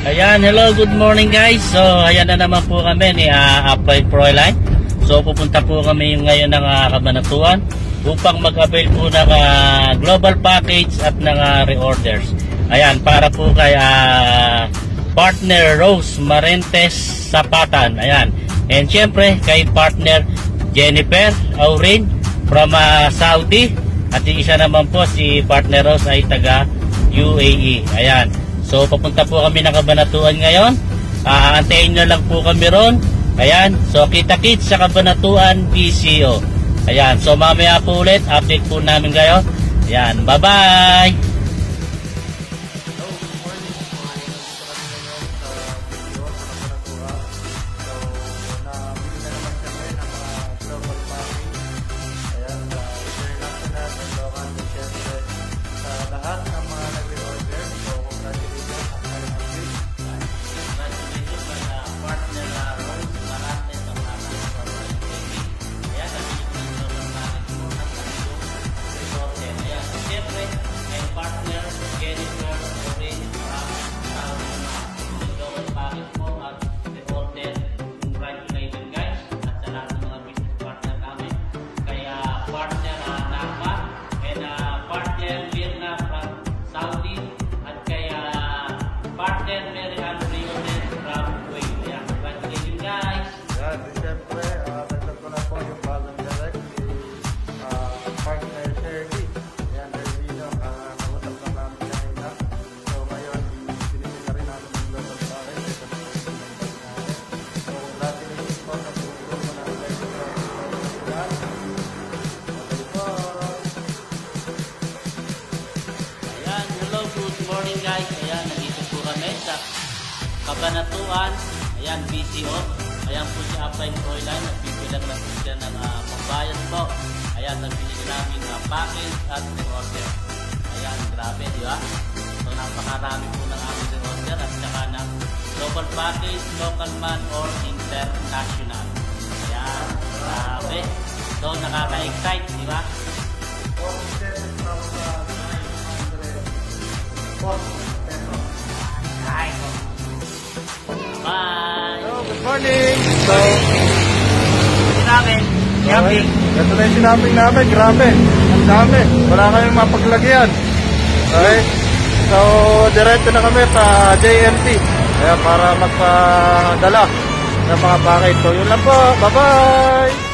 Ayan, hello, good morning guys. So, ayan na naman po kami ni Upline Proline. So, pupunta po kami ngayon ng Cabanatuan upang mag-avail po ng global package at ng reorders. Ayan, para po kay partner Rose Marentes Zapatan. Ayan. And syempre, kay partner Jennifer Aurin from Saudi. At yung isa naman po, si partner Rose ay taga UAE. Ayan. So, papunta po kami ng Cabanatuan ngayon. Aantayin nyo lang po kami ron. Ayan. So, kita-kits sa Cabanatuan BCO. Ayan. So, mamaya po ulit. Update po namin kayo. Ayan. Bye-bye! Guys, ayan, nandito po kami sa Cabanatuan, ayan, BCO, ayan po si Upline Proline, nagbibilang na po siya ng pambayad po, ayan, nagbili namin package at reorder, ayan, grabe, di ba? So, napakarami po ng aming reorder at saka ng global package, local man or international, ayan, grabe, so, nakaka-excite, di ba? Bye! Hello, good morning! So, namin, shopping. Ito na yung sinapping namin, grabe. Ang dami. Wala kayong mapaglagyan. Okay? So, diretso na kami sa JMT. Kaya para magpadala ng mga package. So, yun lang po. Bye-bye!